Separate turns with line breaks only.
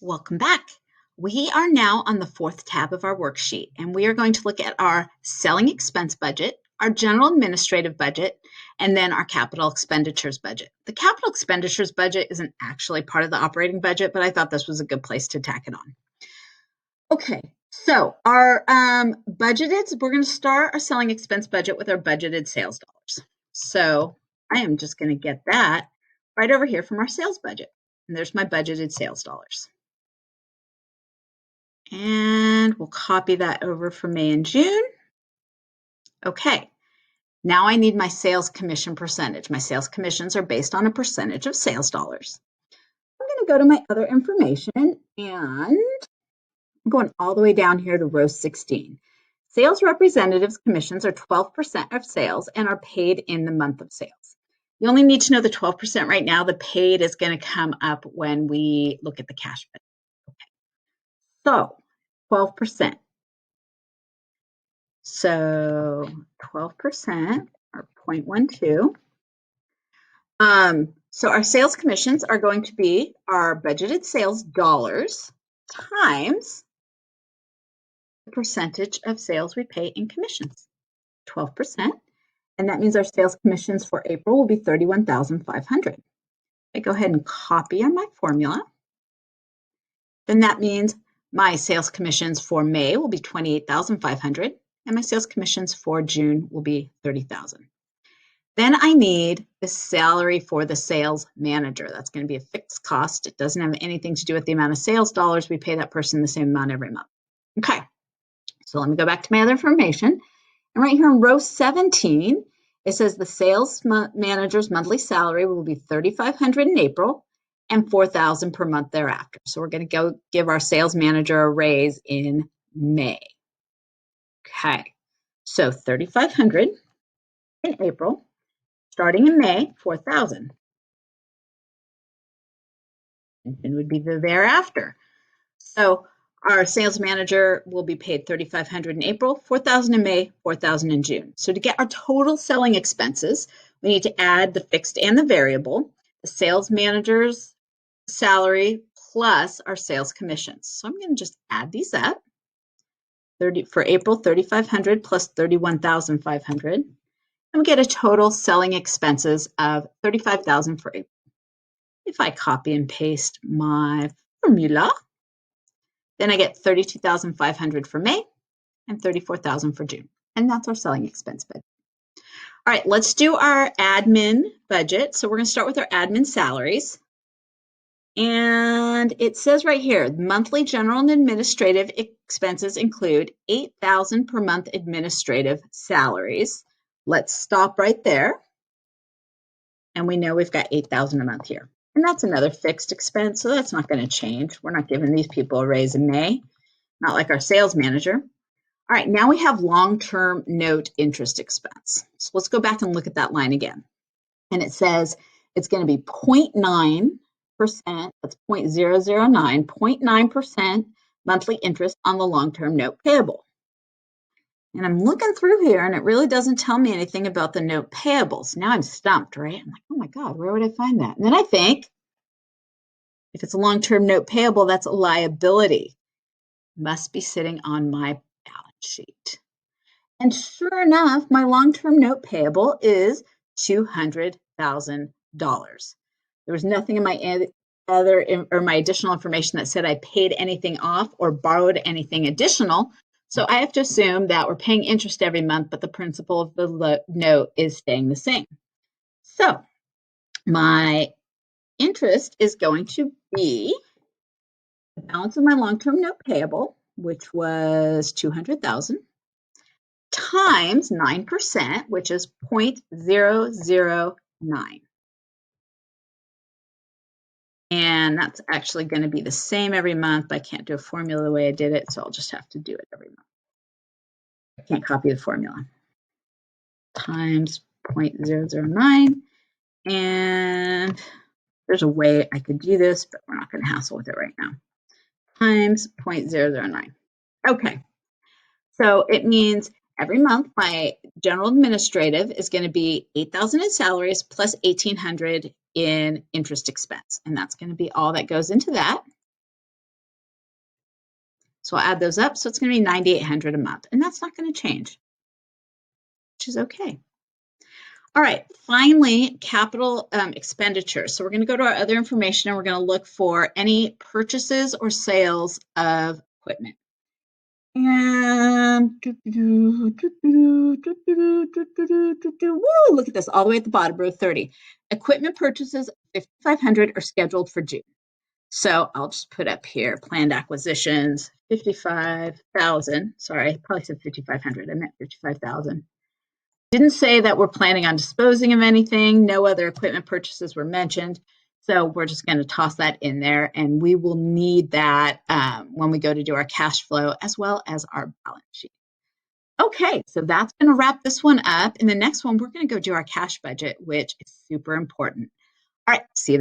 Welcome back. We are now on the fourth tab of our worksheet, and we are going to look at our selling expense budget, our general administrative budget, and then our capital expenditures budget. The capital expenditures budget isn't actually part of the operating budget, but I thought this was a good place to tack it on. Okay, so our budgeted, we're going to start our selling expense budget with our budgeted sales dollars. So I am just going to get that right over here from our sales budget. And there's my budgeted sales dollars. And we'll copy that over for May and June. Okay, now I need my sales commission percentage. My sales commissions are based on a percentage of sales dollars. I'm going to go to my other information, and I'm going all the way down here to row 16. Sales representatives' commissions are 12% of sales and are paid in the month of sales. You only need to know the 12% right now. The paid is going to come up when we look at the cash budget. So 12%. So 12% or 0.12. So our sales commissions are going to be our budgeted sales dollars times the percentage of sales we pay in commissions, 12%. And that means our sales commissions for April will be $31,500. I go ahead and copy on my formula. Then that means my sales commissions for May will be $28,500, and my sales commissions for June will be $30,000. Then I need the salary for the sales manager. That's going to be a fixed cost. It doesn't have anything to do with the amount of sales dollars. We pay that person the same amount every month. Okay, so let me go back to my other information. And right here in row 17, it says the sales manager's monthly salary will be $3,500 in April and $4,000 per month thereafter. So we're going to go give our sales manager a raise in May. Okay, so $3,500 in April, starting in May, $4,000. And it would be the thereafter. So our sales manager will be paid $3,500 in April, $4,000 in May, $4,000 in June. So to get our total selling expenses, we need to add the fixed and the variable, the sales manager's salary plus our sales commissions. So I'm going to just add these up. For April, $3,500 plus $31,500. And we get a total selling expenses of $35,000 for April. If I copy and paste my formula, then I get $32,500 for May and $34,000 for June. And that's our selling expense budget. All right, let's do our admin budget. So we're going to start with our admin salaries. And it says right here, monthly general and administrative expenses include $8,000 per month administrative salaries. Let's stop right there. And we know we've got $8,000 a month here. And that's another fixed expense, so that's not going to change. We're not giving these people a raise in May, not like our sales manager. All right, now we have long-term note interest expense. So let's go back and look at that line again. And it says it's going to be 0.9%, that's 0.009, 0.9% monthly interest on the long-term note payable. And I'm looking through here, and it really doesn't tell me anything about the note payables. Now I'm stumped, right? I'm like, oh my God, where would I find that? And then I think, if it's a long-term note payable, that's a liability. Must be sitting on my balance sheet. And sure enough, my long-term note payable is $200,000. There was nothing in my my additional information that said I paid anything off or borrowed anything additional. So I have to assume that we're paying interest every month, but the principal of the note is staying the same. So my interest is going to be the balance of my long-term note payable, which was $200,000, times 9%, which is 0.009. And that's actually going to be the same every month. I can't do a formula the way I did it, so I'll just have to do it every month. I can't copy the formula. Times 0.009. And there's a way I could do this, but we're not going to hassle with it right now. Times 0.009. Okay. So it means every month my general administrative is going to be $8,000 in salaries plus $1,800 in interest expense. And that's going to be all that goes into that. So I'll add those up. So it's going to be $9,800 a month, and that's not going to change, which is okay. All right, finally, capital expenditures. So we're going to go to our other information and we're going to look for any purchases or sales of equipment. And woo, look at this, all the way at the bottom, row 30. Equipment purchases 5,500 are scheduled for June. So I'll just put up here planned acquisitions 55,000. Sorry, I probably said 5,500. I meant 55,000. Didn't say that we're planning on disposing of anything. No other equipment purchases were mentioned. So we're just going to toss that in there, and we will need that when we go to do our cash flow as well as our balance sheet. Okay, so that's going to wrap this one up. In the next one, we're going to go do our cash budget, which is super important. All right, see you.